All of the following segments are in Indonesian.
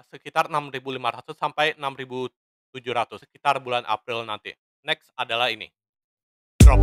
sekitar 6.500 sampai 6.700 sekitar bulan April nanti. Next adalah ini, drop.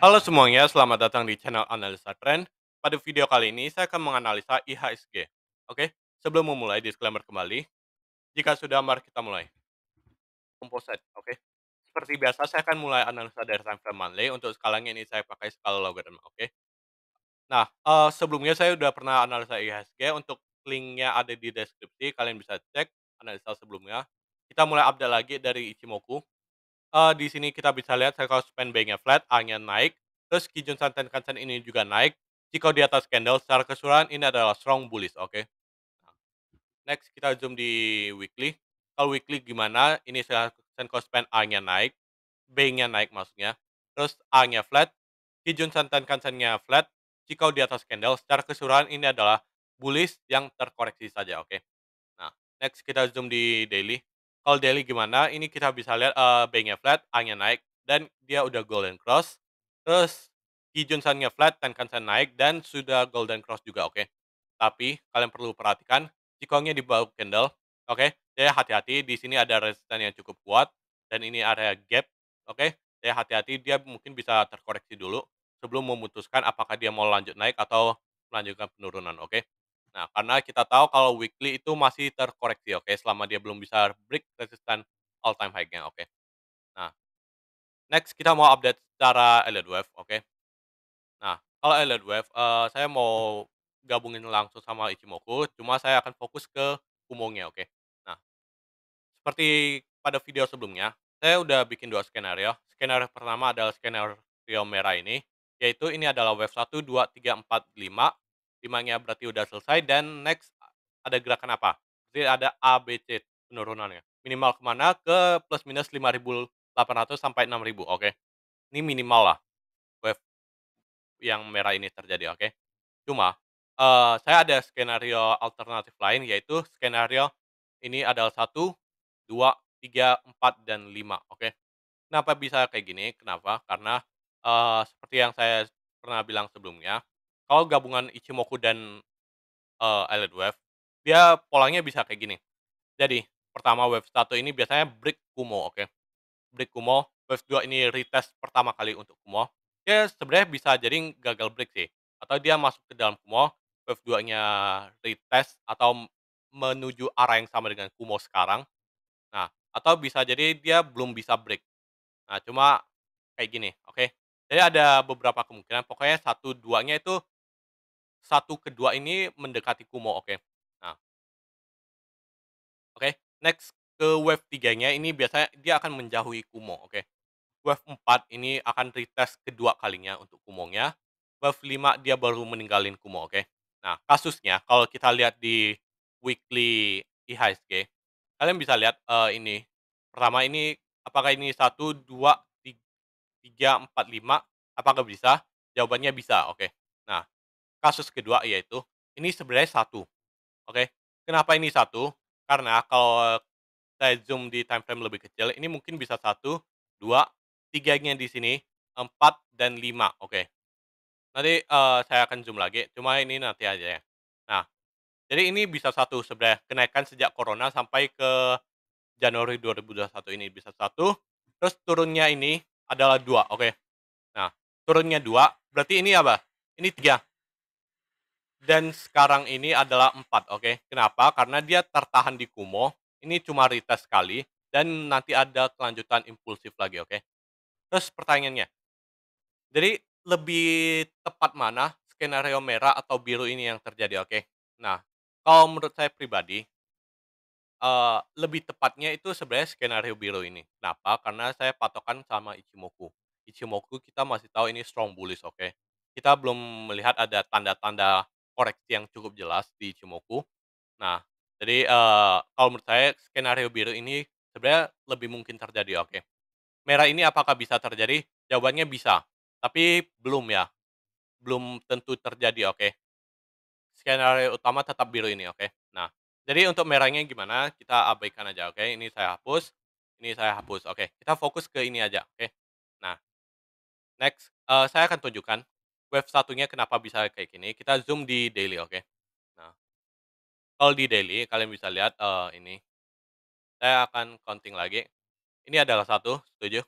Halo semuanya, selamat datang di channel Analisa Tren. Pada video kali ini saya akan menganalisa IHSG. Oke, sebelum memulai disclaimer kembali. Jika sudah, mari kita mulai. Composite, oke. Seperti biasa saya akan mulai analisa dari time frame monthly. Untuk skalanya ini saya pakai skala logaritma, oke. Nah, sebelumnya saya udah pernah analisa IHSG, untuk linknya ada di deskripsi, kalian bisa cek analisa sebelumnya. Kita mulai update lagi dari Ichimoku. Di sini kita bisa lihat cycle span B-nya flat, A-nya naik, terus Kijun Santen Kansen ini juga naik. Jika di atas candle, secara keseluruhan ini adalah strong bullish, oke. Next kita zoom di weekly. Kalau weekly gimana? Ini cycle span A-nya naik, B-nya naik maksudnya, terus A-nya flat, Kijun Santen Kansen-nya flat. Jika di atas candle, secara keseluruhan ini adalah bullish yang terkoreksi saja, oke. Nah, next kita zoom di daily. Kalau daily gimana? Ini kita bisa lihat, B-nya flat, A-nya naik, dan dia udah golden cross. Terus Kijun Sun-nya flat, Tenkan-sen naik, dan sudah golden cross juga, oke. Tapi kalian perlu perhatikan, Qigong-nya di bawah candle, oke. Jadi hati-hati, di sini ada resisten yang cukup kuat, dan ini area gap, oke. Jadi hati-hati, dia mungkin bisa terkoreksi dulu sebelum memutuskan apakah dia mau lanjut naik atau melanjutkan penurunan, oke. Nah, karena kita tahu kalau weekly itu masih terkoreksi, oke, selama dia belum bisa break resisten all time high-nya, oke. Nah, next kita mau update secara Elliott Wave, oke. Nah, kalau Elliott Wave, saya mau gabungin langsung sama Ichimoku, cuma saya akan fokus ke Kumo-nya, oke. Nah, seperti pada video sebelumnya, saya udah bikin 2 skenario. Skenario pertama adalah skenario merah ini, yaitu ini adalah wave 1, 2, 3, 4, 5. 5-nya berarti udah selesai, dan next ada gerakan apa? Jadi ada A, B, C penurunannya. Minimal kemana? Ke plus minus 5.800 sampai 6.000, oke. Ini minimal lah wave yang merah ini terjadi, oke. Cuma, saya ada skenario alternatif lain, yaitu skenario ini adalah 1, 2, 3, 4, dan 5, oke. Kenapa bisa kayak gini? Kenapa? Karena, seperti yang saya pernah bilang sebelumnya, kalau gabungan Ichimoku dan, Elliott Wave, dia polanya bisa kayak gini. Jadi, pertama wave 1 ini biasanya break Kumo, oke. Break Kumo, wave 2 ini retest pertama kali untuk Kumo. Ya sebenarnya bisa jadi gagal break sih, atau dia masuk ke dalam Kumo, wave 2-nya retest atau menuju arah yang sama dengan Kumo sekarang. Nah, atau bisa jadi dia belum bisa break. Nah, cuma kayak gini, oke. Jadi ada beberapa kemungkinan, pokoknya 1, 2-nya itu, 1 ke 2 ini mendekati Kumo, oke. Nah, oke, next ke wave 3-nya ini biasanya dia akan menjauhi Kumo, oke. Wave 4 ini akan retest kedua kalinya untuk Kumo-nya. Wave 5 dia baru meninggalin Kumo, oke. Nah, kasusnya kalau kita lihat di weekly IHSG, kalian bisa lihat, ini, pertama ini, apakah ini 1, 2, 3, 4, 5, apakah bisa? Jawabannya bisa, oke. Nah, kasus kedua yaitu, ini sebenarnya satu, oke. Kenapa ini satu? Karena kalau saya zoom di time frame lebih kecil, ini mungkin bisa 1, 2, 3-nya di sini, 4 dan 5, oke. Nanti, saya akan zoom lagi, cuma ini nanti aja ya. Nah, jadi ini bisa satu sebenarnya, kenaikan sejak corona sampai ke Januari 2021 ini bisa satu, terus turunnya ini adalah 2, oke. Nah, turunnya 2, berarti ini apa? Ini 3, dan sekarang ini adalah 4, oke. Kenapa? Karena dia tertahan di Kumo, ini cuma retest sekali, dan nanti ada kelanjutan impulsif lagi, oke. Terus pertanyaannya, jadi lebih tepat mana skenario merah atau biru ini yang terjadi, oke? Nah, kalau menurut saya pribadi, lebih tepatnya itu sebenarnya skenario biru ini. Kenapa? Karena saya patokan sama Ichimoku. Ichimoku kita masih tahu ini strong bullish, oke. Kita belum melihat ada tanda-tanda koreksi yang cukup jelas di Ichimoku. Nah, jadi, kalau menurut saya skenario biru ini sebenarnya lebih mungkin terjadi, oke. Merah ini apakah bisa terjadi? Jawabannya bisa, tapi belum ya, belum tentu terjadi, oke. Skenario utama tetap biru ini, oke. Nah, jadi untuk merahnya gimana, kita abaikan aja, oke. Ini saya hapus, oke. Kita fokus ke ini aja, oke. Nah, next, saya akan tunjukkan. wave satunya kenapa bisa kayak gini, kita zoom di daily, oke. Nah, kalau di daily kalian bisa lihat, ini, saya akan counting lagi. Ini adalah satu, setuju.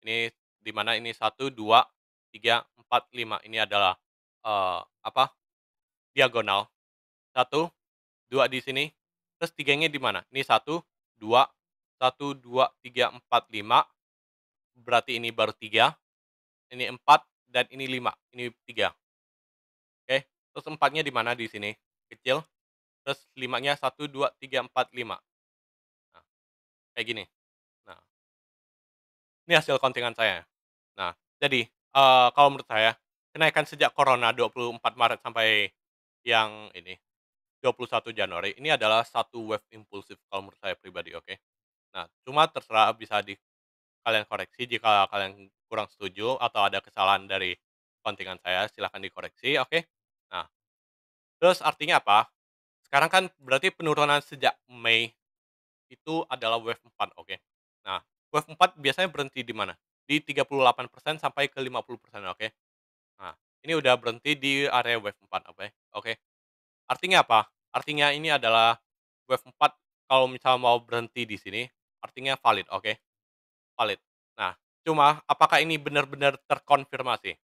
Ini di mana ini satu, 2, 3, 4, 5. Ini adalah, apa, diagonal. Satu, 2 di sini, terus tiganya di mana? Ini satu, dua, satu, 2, 3, 4, 5. Berarti ini baru 3. Ini 4 dan ini 5. Ini 3, oke. Terus empatnya di mana? Di sini, kecil. Terus limanya satu, 2, 3, 4, 5. Nah, kayak gini. Nah, ini hasil counting saya. Nah, jadi, kalau menurut saya, kenaikan sejak corona 24 Maret sampai yang ini, 21 Januari, ini adalah satu wave impulsif kalau menurut saya pribadi, oke. Nah, cuma terserah bisa kalian koreksi jika kalian kurang setuju atau ada kesalahan dari kontingen saya, silahkan dikoreksi, oke. Nah, terus artinya apa? Sekarang kan berarti penurunan sejak Mei itu adalah wave 4, oke. Nah, wave 4 biasanya berhenti di mana? Di 38% sampai ke 50%, oke. Nah, ini udah berhenti di area wave 4, oke oke. Artinya apa? Artinya ini adalah wave 4 kalau misal mau berhenti di sini, artinya valid, oke, valid. Nah, cuma apakah ini benar-benar terkonfirmasi?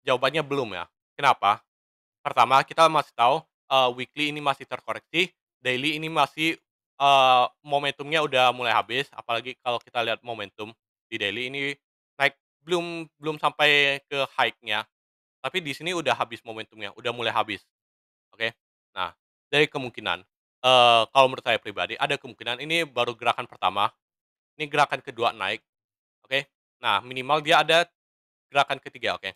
Jawabannya belum ya. Kenapa? Pertama, kita masih tahu, weekly ini masih terkoreksi, daily ini masih, momentumnya udah mulai habis, apalagi kalau kita lihat momentum di daily ini naik belum belum sampai ke high-nya, tapi di sini udah habis momentumnya, udah mulai habis, oke. Nah, dari kemungkinan, kalau menurut saya pribadi, ada kemungkinan ini baru gerakan pertama, ini gerakan kedua naik, oke. Nah, minimal dia ada gerakan ketiga, oke.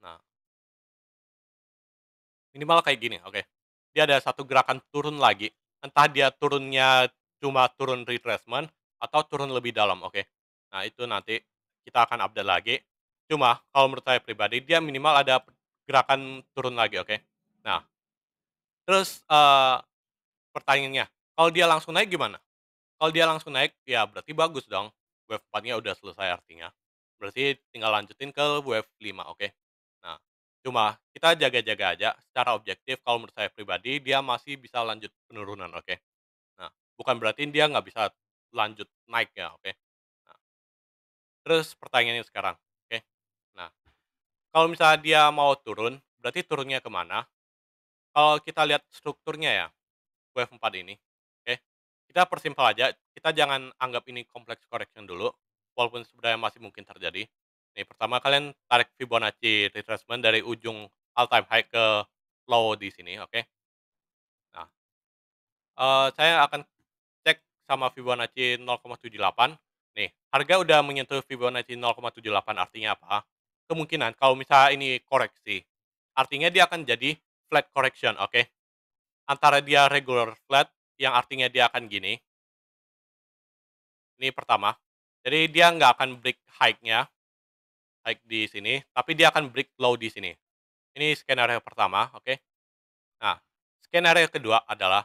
Nah, minimal kayak gini, oke. Dia ada satu gerakan turun lagi, entah dia turunnya cuma turun retracement atau turun lebih dalam, oke. Nah, itu nanti kita akan update lagi. Cuma kalau menurut saya pribadi, dia minimal ada gerakan turun lagi, oke. Nah, terus, pertanyaannya, kalau dia langsung naik gimana? Kalau dia langsung naik, ya berarti bagus dong, wave 4-nya udah selesai artinya. Berarti tinggal lanjutin ke wave 5, oke. Nah, cuma kita jaga-jaga aja, secara objektif kalau menurut saya pribadi, dia masih bisa lanjut penurunan, oke. Nah, bukan berarti dia nggak bisa lanjut naik ya, oke. Nah, terus pertanyaannya sekarang, oke. Nah, kalau misalnya dia mau turun, berarti turunnya kemana? Kalau kita lihat strukturnya ya, wave 4 ini, oke. Kita persimpel aja, kita jangan anggap ini complex correction dulu, walaupun sebenarnya masih mungkin terjadi. Nih, pertama kalian tarik Fibonacci retracement dari ujung all time high ke low di sini, oke. Nah, saya akan cek sama Fibonacci 0,78. Nih, harga udah menyentuh Fibonacci 0,78, artinya apa? Kemungkinan kalau misalnya ini koreksi, artinya dia akan jadi flat correction, oke. Antara dia regular flat, yang artinya dia akan gini, ini pertama. Jadi dia nggak akan break high-nya, high di sini, tapi dia akan break low di sini. Ini skenario pertama, oke. Nah, skenario kedua adalah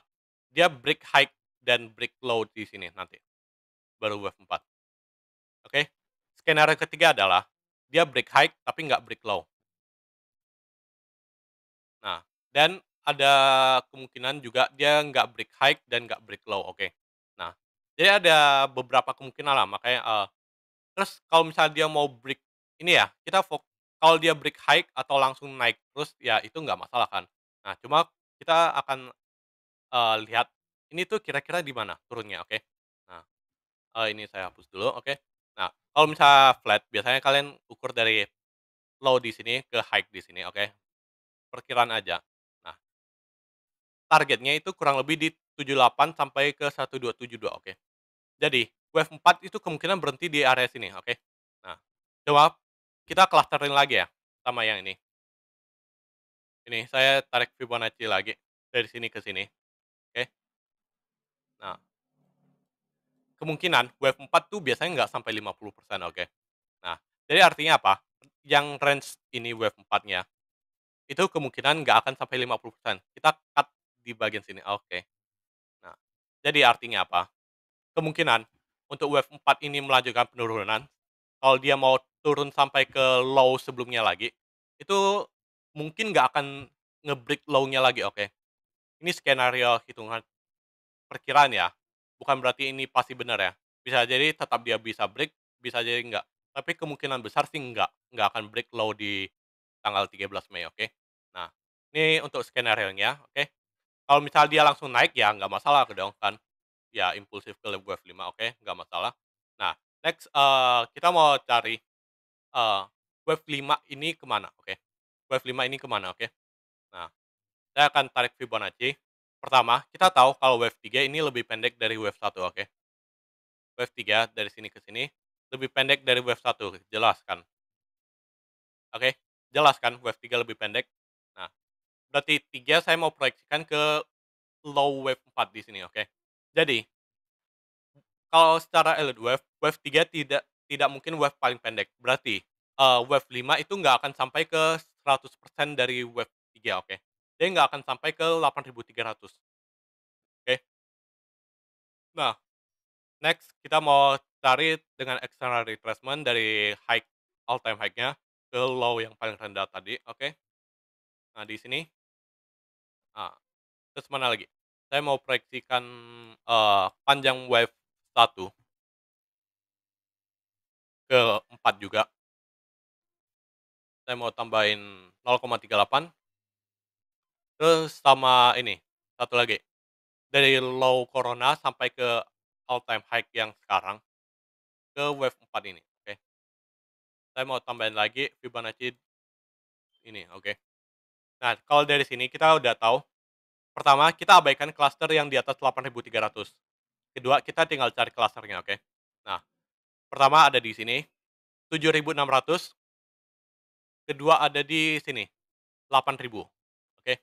dia break high dan break low di sini nanti, baru wave 4, oke. Skenario ketiga adalah dia break high tapi nggak break low. Nah, dan ada kemungkinan juga dia nggak break high dan nggak break low, oke. Nah, jadi ada beberapa kemungkinan lah, makanya, terus kalau misalnya dia mau break ini ya, kita kalau dia break high atau langsung naik terus, ya itu nggak masalah kan. Nah, cuma kita akan, lihat ini tuh kira-kira di mana turunnya, oke. Nah, ini saya hapus dulu, oke. Nah, kalau misalnya flat, biasanya kalian ukur dari low di sini ke high di sini, oke. Perkiraan aja. Nah, targetnya itu kurang lebih di 78 sampai ke 1272, oke. Jadi, wave 4 itu kemungkinan berhenti di area sini, oke. Nah, coba kita clusterin lagi ya, sama yang ini. Ini, saya tarik Fibonacci lagi, dari sini ke sini, oke. Nah, kemungkinan wave 4 tuh biasanya nggak sampai 50%, oke. Nah, jadi artinya apa? Yang range ini wave 4-nya, itu kemungkinan nggak akan sampai 50%. Kita cut di bagian sini, oke. Nah, jadi artinya apa? Kemungkinan untuk wave 4 ini melanjutkan penurunan, kalau dia mau turun sampai ke low sebelumnya lagi, itu mungkin nggak akan nge-break low-nya lagi, oke? Ini skenario hitungan perkiraan ya, bukan berarti ini pasti benar ya. Bisa jadi tetap dia bisa break, bisa jadi enggak. Tapi kemungkinan besar sih enggak akan break low di tanggal 13 Mei, oke? Nah, ini untuk skenarionya, oke? Kalau misal dia langsung naik ya nggak masalah dong kan, ya impulsif ke wave 5, oke, nggak masalah. Nah, next, kita mau cari, wave 5 ini kemana, oke? Wave 5 ini kemana, oke? Nah, saya akan tarik Fibonacci. Pertama, kita tahu kalau wave 3 ini lebih pendek dari wave 1, oke? Wave 3 dari sini ke sini lebih pendek dari wave 1, jelas kan? Oke, jelas kan wave 3 lebih pendek? Nah, berarti 3 saya mau proyeksikan ke low wave 4 di sini, oke? Jadi, kalau secara elite wave, wave 3 tidak mungkin wave paling pendek. Berarti, wave 5 itu nggak akan sampai ke 100% dari wave 3, oke? Dia nggak akan sampai ke 8.300, oke? Nah, next kita mau cari dengan external retracement dari high all time high-nya ke low yang paling rendah tadi, oke? Nah, di sini, ah, terus mana lagi? Saya mau proyeksikan, panjang wave 1 ke 4 juga. Saya mau tambahin 0,38, terus sama ini, satu lagi, dari low corona sampai ke all time high yang sekarang, ke wave 4 ini, oke. Saya mau tambahin lagi Fibonacci ini, oke. Nah, kalau dari sini kita udah tahu, pertama kita abaikan klaster yang di atas 8.300. Kedua, kita tinggal cari klasternya, oke. Nah, pertama ada di sini, 7.600. Kedua ada di sini, 8.000, oke.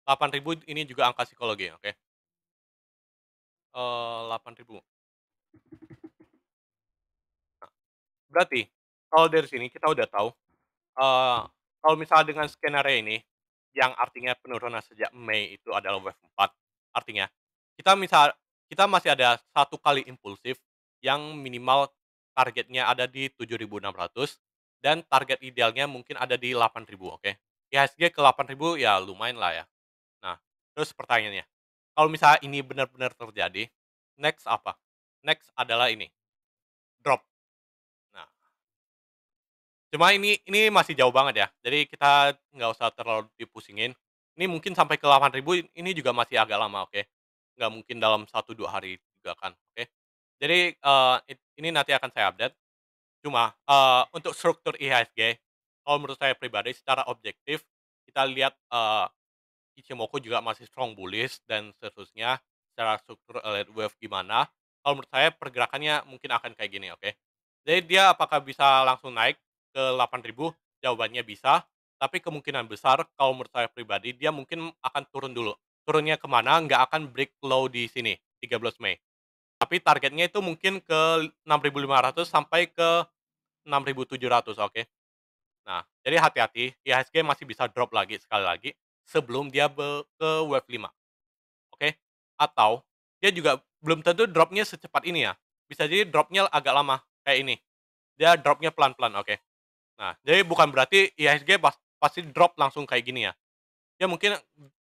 8.000 ini juga angka psikologi, oke. 8.000. Berarti, kalau dari sini kita udah tahu, kalau misalnya dengan skenario ini, yang artinya penurunan sejak Mei itu adalah wave 4, artinya kita masih ada satu kali impulsif yang minimal targetnya ada di 7.600 dan target idealnya mungkin ada di 8.000, oke. IHSG ke 8.000 ya lumayan lah ya. Nah, terus pertanyaannya, kalau misalnya ini benar-benar terjadi, next apa? Next adalah ini, drop. Nah, cuma ini masih jauh banget ya, jadi kita nggak usah terlalu dipusingin. Ini mungkin sampai ke 8.000 ini juga masih agak lama, oke. Nggak mungkin dalam 1 2 hari juga kan, oke. Jadi, ini nanti akan saya update. Cuma, untuk struktur IHSG, kalau menurut saya pribadi secara objektif, kita lihat, Ichimoku juga masih strong bullish dan seterusnya, secara struktur elite wave gimana, kalau menurut saya pergerakannya mungkin akan kayak gini, oke. Jadi dia apakah bisa langsung naik ke 8.000? Jawabannya bisa, tapi kemungkinan besar kalau menurut saya pribadi dia mungkin akan turun dulu. Turunnya kemana? Nggak akan break low di sini, 13 Mei. Tapi targetnya itu mungkin ke 6.500 sampai ke 6.700, oke. Nah, jadi hati-hati, IHSG masih bisa drop lagi sekali lagi, sebelum dia ke wave 5, oke? Atau, dia juga belum tentu drop-nya secepat ini ya, bisa jadi drop-nya agak lama, kayak ini, dia drop-nya pelan-pelan, oke? Nah, jadi bukan berarti IHSG pasti drop langsung kayak gini ya, dia mungkin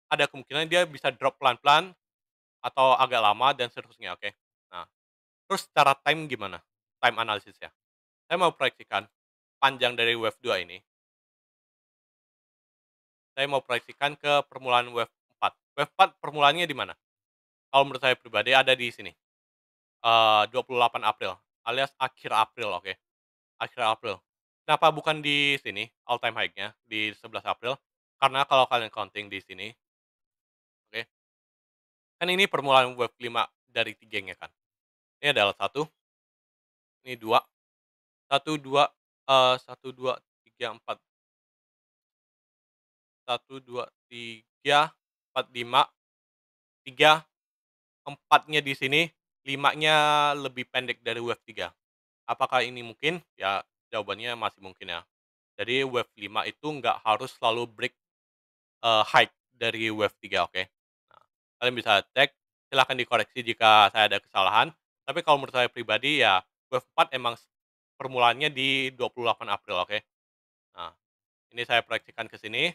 ada kemungkinan dia bisa drop pelan-pelan, atau agak lama dan seterusnya, oke? Nah, terus secara time gimana? Time analysis ya. Saya mau proyeksikan panjang dari wave 2 ini, saya mau proyeksikan ke permulaan wave 4. Wave 4 permulaannya di mana? Kalau menurut saya pribadi ada di sini, 28 April, alias akhir April, oke, akhir April. Kenapa bukan di sini, all time high-nya, di 11 April? Karena kalau kalian counting di sini, oke, kan ini permulaan wave 5 dari 3-nya kan. Ini adalah satu, ini 2, 1, 2, 1, 2, 3, 4, 1, 2, 3, 4, 5, 3, 4-nya di sini, 5-nya lebih pendek dari wave 3. Apakah ini mungkin? Ya, jawabannya masih mungkin ya. Jadi wave 5 itu nggak harus selalu break, high dari wave 3, oke. Nah, kalian bisa cek, silahkan dikoreksi jika saya ada kesalahan, tapi kalau menurut saya pribadi ya wave 4 emang permulaannya di 28 April, oke. Nah, Ini saya proyeksikan ke sini.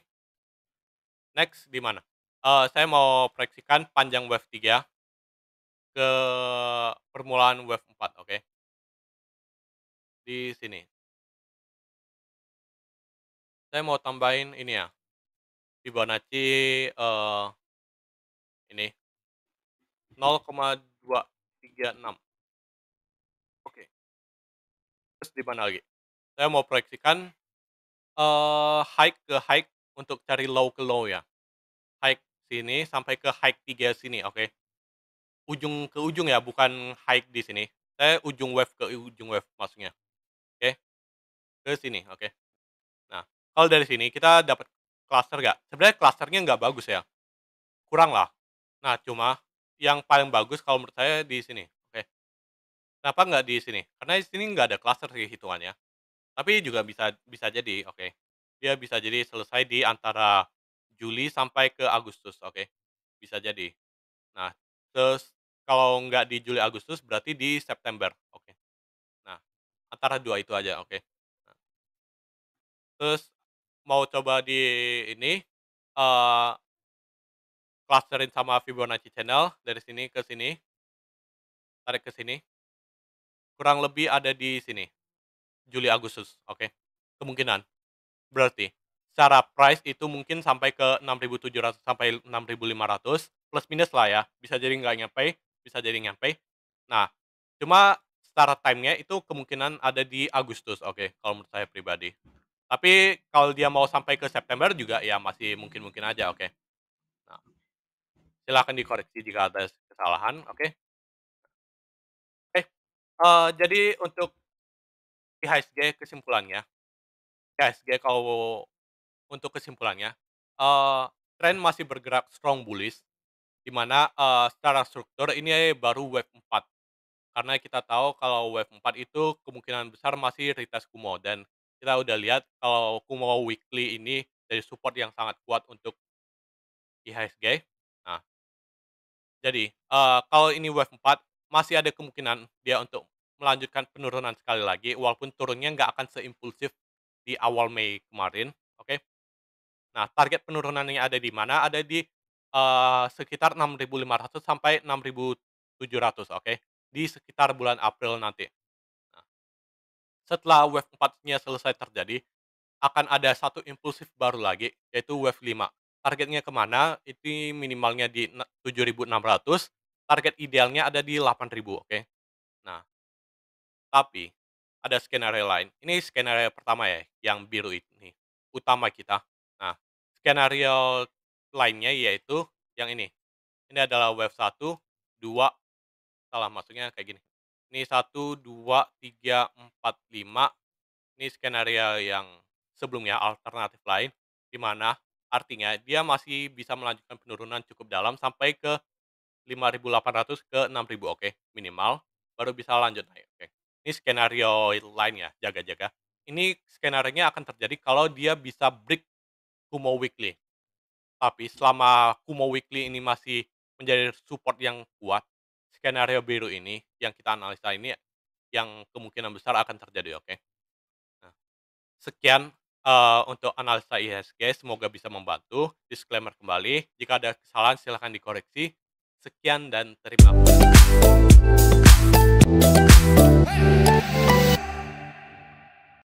Next di mana? Saya mau proyeksikan panjang wave 3 ke permulaan wave 4, oke. Di sini. Saya mau tambahin ini ya, Fibonacci, ini 0,236. Oke, terus di mana lagi? Saya mau proyeksikan, high ke high untuk cari low ke low ya. High sini sampai ke high 3 sini, oke. Ujung ke ujung ya, bukan high di sini. Saya ujung wave ke ujung wave maksudnya, oke. Ke sini, oke. Nah, kalau dari sini kita dapat cluster nggak? Sebenarnya cluster-nya nggak bagus ya, kurang lah. Nah, cuma yang paling bagus kalau menurut saya di sini, oke. Kenapa nggak di sini? Karena di sini nggak ada cluster sih hitungannya, tapi juga bisa bisa jadi, oke. Dia bisa jadi selesai di antara Juli sampai ke Agustus, oke. Bisa jadi. Nah, terus kalau nggak di Juli Agustus berarti di September, oke. Nah, antara 2 itu aja, oke. Nah, terus mau coba di ini, cluster-in sama Fibonacci channel dari sini ke sini, tarik ke sini, kurang lebih ada di sini, Juli Agustus, oke. Kemungkinan. Berarti secara price itu mungkin sampai ke 6.700 sampai 6.500 plus minus lah ya, bisa jadi nggak nyampe, bisa jadi nyampe. Nah, cuma secara time-nya itu kemungkinan ada di Agustus, oke, kalau menurut saya pribadi. Tapi kalau dia mau sampai ke September juga ya masih mungkin-mungkin aja, oke. Nah, silakan dikoreksi jika ada kesalahan, oke. Eh, jadi untuk IHSG kesimpulannya, IHSG kalau untuk kesimpulannya, tren masih bergerak strong bullish, di mana, secara struktur ini baru wave 4. Karena kita tahu kalau wave 4 itu kemungkinan besar masih retest Kumo, dan kita udah lihat kalau Kumo weekly ini dari support yang sangat kuat untuk IHSG. Nah, jadi, kalau ini wave 4 masih ada kemungkinan dia untuk melanjutkan penurunan sekali lagi, walaupun turunnya nggak akan seimpulsif di awal Mei kemarin, oke. Nah, target penurunannya ada di mana? Ada di, sekitar 6.500 sampai 6.700, oke, di sekitar bulan April nanti. Nah, setelah wave 4-nya selesai terjadi, akan ada satu impulsif baru lagi, yaitu wave 5. Targetnya kemana? Itu minimalnya di 7.600, target idealnya ada di 8.000, oke. Nah, tapi ada skenario lain. Ini skenario pertama ya, yang biru ini, utama kita. Nah, skenario lainnya yaitu yang ini. Ini adalah wave 1, 2, salah masuknya kayak gini. Ini 1, 2, 3, 4, 5. Ini skenario yang sebelumnya, alternatif lain, di mana artinya dia masih bisa melanjutkan penurunan cukup dalam sampai ke 5.800 ke 6.000, oke, minimal, baru bisa lanjut naik, oke. Ini skenario lain ya, jaga-jaga. Ini skenario-nya akan terjadi kalau dia bisa break Kumo weekly. Tapi selama Kumo weekly ini masih menjadi support yang kuat, skenario biru ini yang kita analisa ini yang kemungkinan besar akan terjadi, oke. Nah, sekian, untuk analisa IHSG, semoga bisa membantu. Disclaimer kembali, jika ada kesalahan silahkan dikoreksi. Sekian dan terima kasih.